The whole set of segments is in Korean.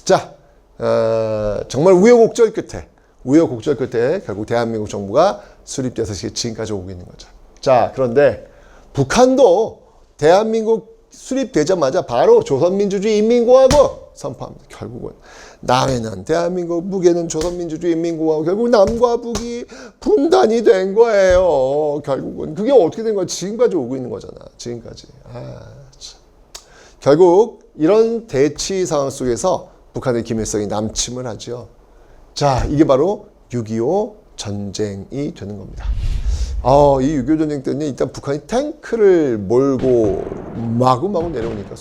자, 정말 우여곡절 끝에 결국 대한민국 정부가 수립돼서 지금까지 오고 있는 거죠. 자, 그런데 북한도 대한민국 수립되자마자 바로 조선민주주의 인민공화국 선포합니다. 결국은 남해는 대한민국, 북에는 조선민주주의 인민공화국, 결국 남과 북이 분단이 된 거예요. 결국은 그게 어떻게 된 거야? 지금까지 오고 있는 거잖아. 지금까지. 참. 결국 이런 대치 상황 속에서 북한의 김일성이 남침을 하죠. 자, 이게 바로 6.25 전쟁이 되는 겁니다. 이 6.25 전쟁 때는 일단 북한이 탱크를 몰고 마구마구 내려오니까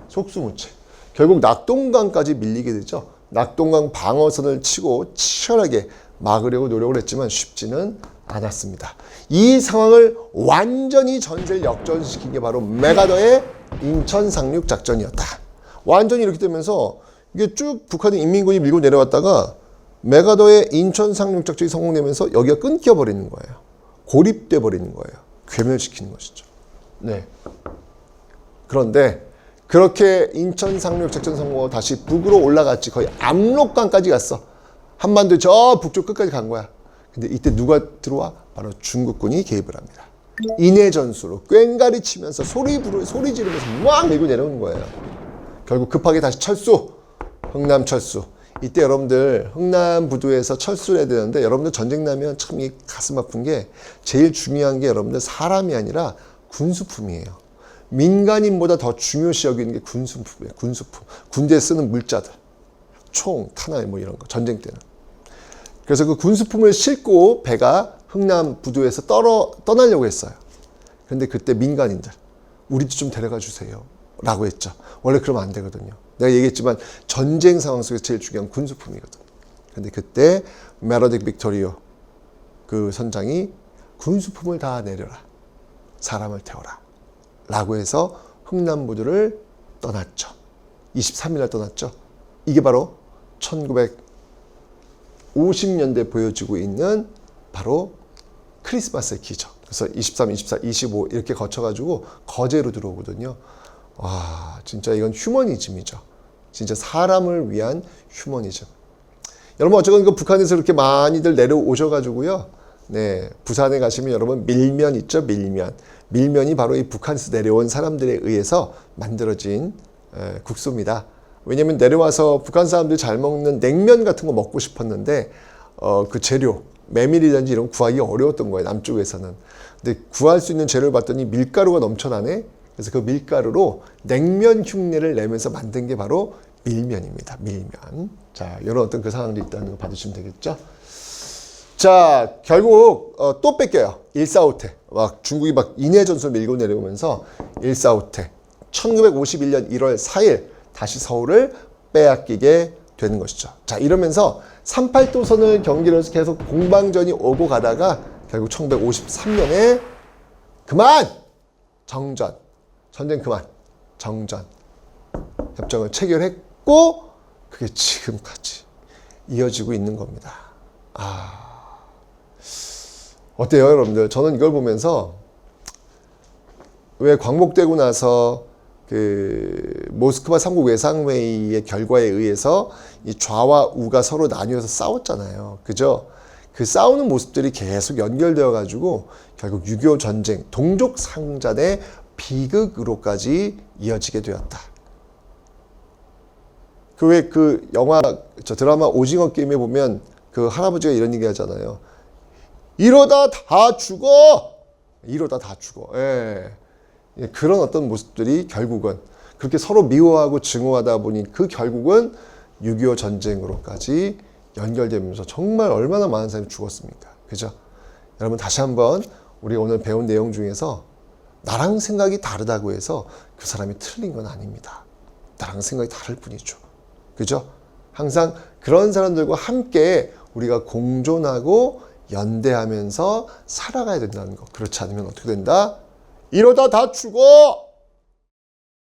속수무책. 결국 낙동강까지 밀리게 되죠. 낙동강 방어선을 치고 치열하게 막으려고 노력을 했지만 쉽지는 않았습니다. 이 상황을 완전히 전세를 역전시킨 게 바로 맥아더의 인천 상륙 작전이었다. 완전히 이렇게 되면서 이게 쭉 북한의 인민군이 밀고 내려왔다가 맥아더의 인천 상륙 작전이 성공되면서 여기가 끊겨버리는 거예요. 고립돼 버리는 거예요. 괴멸시키는 것이죠. 네. 그런데 그렇게 인천 상륙 작전 성공하고 다시 북으로 올라갔지. 거의 압록강까지 갔어. 한반도 저 북쪽 끝까지 간 거야. 근데 이때 누가 들어와? 바로 중국군이 개입을 합니다. 인해 전술로 꽹가리 치면서 소리 지르면서 막 밀고 내려오는 거예요. 결국 급하게 다시 철수. 흥남 철수. 이때 여러분들 흥남 부두에서 철수를 해야 되는데 여러분들 전쟁 나면 참 가슴 아픈 게 제일 중요한 게 여러분들 사람이 아니라 군수품이에요. 민간인보다 더 중요시 여기는 게 군수품이에요. 군수품. 군대에 쓰는 물자들. 총, 탄알 뭐 이런 거. 전쟁 때는. 그래서 그 군수품을 싣고 배가 흥남 부두에서 떠나려고 했어요. 그런데 그때 민간인들 우리도 좀 데려가 주세요. 라고 했죠. 원래 그러면 안 되거든요. 내가 얘기했지만 전쟁 상황 속에서 제일 중요한 군수품이거든. 근데 그때 메로딕 빅토리오 그 선장이 군수품을 다 내려라. 사람을 태워라. 라고 해서 흥남부두를 떠났죠. 23일날 떠났죠. 이게 바로 1950년대 보여지고 있는 바로 크리스마스의 기적. 그래서 23, 24, 25 이렇게 거쳐가지고 거제로 들어오거든요. 와, 진짜 이건 휴머니즘이죠. 진짜 사람을 위한 휴머니즘. 여러분 어쨌건 그 북한에서 그렇게 많이들 내려오셔가지고요. 네, 부산에 가시면 여러분 밀면 있죠, 밀면. 밀면이 바로 이 북한에서 내려온 사람들에 의해서 만들어진 국수입니다. 왜냐면 내려와서 북한 사람들이 잘 먹는 냉면 같은 거 먹고 싶었는데 그 재료, 메밀이든지 이런 거 구하기 어려웠던 거예요, 남쪽에서는. 근데 구할 수 있는 재료를 봤더니 밀가루가 넘쳐나네. 그래서 그 밀가루로 냉면 흉내를 내면서 만든 게 바로 밀면입니다. 밀면. 자, 이런 어떤 그 상황도 있다는 거 봐주시면 되겠죠. 자, 결국 또 뺏겨요. 일사후퇴. 막 중국이 막 인해 전술 밀고 내려오면서 일사후퇴. 1951년 1월 4일 다시 서울을 빼앗기게 되는 것이죠. 자, 이러면서 38도선을 경계로 해서 계속 공방전이 오고 가다가 결국 1953년에 그만! 정전. 전쟁 그만. 정전. 협정을 체결했고 그게 지금까지 이어지고 있는 겁니다. 어때요, 여러분들? 저는 이걸 보면서 왜 광복되고 나서 그 모스크바 3국 외상회의의 결과에 의해서 이 좌와 우가 서로 나뉘어서 싸웠잖아요. 그죠? 그 싸우는 모습들이 계속 연결되어 가지고 결국 6.25 전쟁, 동족 상잔의 비극으로까지 이어지게 되었다. 그 왜 그 영화, 드라마 오징어 게임에 보면 그 할아버지가 이런 얘기 하잖아요. 이러다 다 죽어! 이러다 다 죽어. 예. 그런 어떤 모습들이 결국은 그렇게 서로 미워하고 증오하다 보니 그 결국은 6.25 전쟁으로까지 연결되면서 정말 얼마나 많은 사람이 죽었습니까? 그죠? 여러분 다시 한번 우리 오늘 배운 내용 중에서 나랑 생각이 다르다고 해서 그 사람이 틀린 건 아닙니다. 나랑 생각이 다를 뿐이죠. 그죠? 항상 그런 사람들과 함께 우리가 공존하고 연대하면서 살아가야 된다는 거. 그렇지 않으면 어떻게 된다? 이러다 다 죽어!